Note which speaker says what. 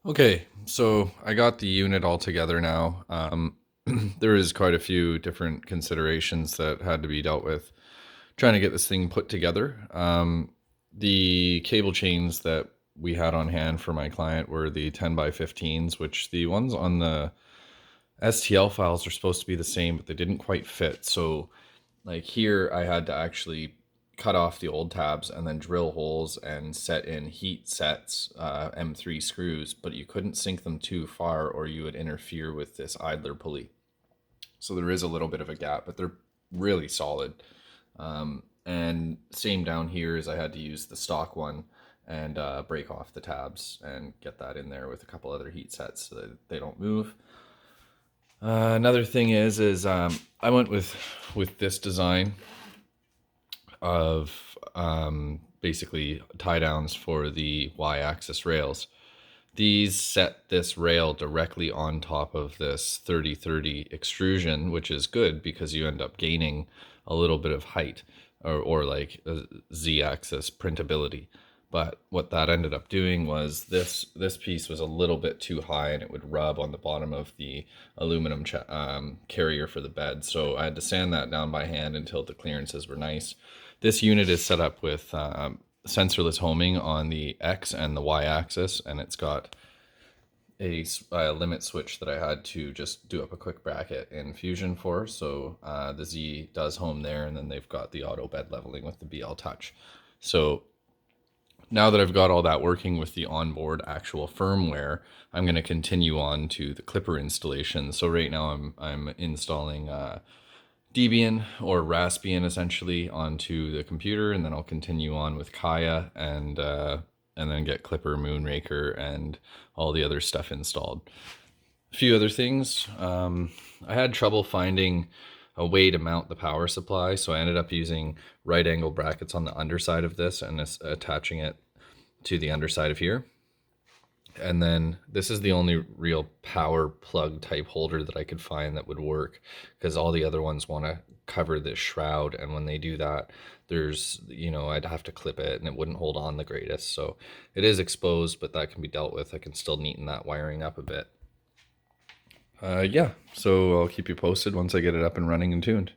Speaker 1: Okay, so I got the unit all together now. There is quite a few different considerations that had to be dealt with trying to get this thing put together. The cable chains that we had on hand for my client were the 10 by 15s, which the ones on the STL files are supposed to be the same, but they didn't quite fit. So like here, I had to actually cut off the old tabs and then drill holes and set in heat sets, M3 screws, but you couldn't sink them too far or you would interfere with this idler pulley. So there is a little bit of a gap, but they're really solid. And same down here is I had to use the stock one and break off the tabs and get that in there with a couple other heat sets so that they don't move. Another thing is I went with this design of basically tie downs for the y-axis rails. These set this rail directly on top of this 30-30 extrusion, which is good because you end up gaining a little bit of height or like a z-axis printability. But what that ended up doing was this piece was a little bit too high and it would rub on the bottom of the aluminum carrier for the bed. So I had to sand that down by hand until the clearances were nice. This unit is set up with sensorless homing on the X and the Y axis, and it's got a limit switch that I had to just do up a quick bracket in Fusion for. So the Z does home there, and then they've got the auto bed leveling with the BL Touch. So now that I've got all that working with the onboard actual firmware, I'm going to continue on to the klipper installation. So right now I'm installing Debian or Raspbian essentially onto the computer, and then I'll continue on with Kaya and then get Klipper, Moonraker, and all the other stuff installed. A few other things. I had trouble finding a way to mount the power supply, so I ended up using right angle brackets on the underside of this and attaching it to the underside of here. And then this is the only real power plug type holder that I could find that would work, because all the other ones want to cover this shroud, and when they do that, there's, I'd have to clip it and it wouldn't hold on the greatest. So it is exposed, but that can be dealt with. I can still neaten that wiring up a bit. Yeah, so I'll keep you posted once I get it up and running and tuned.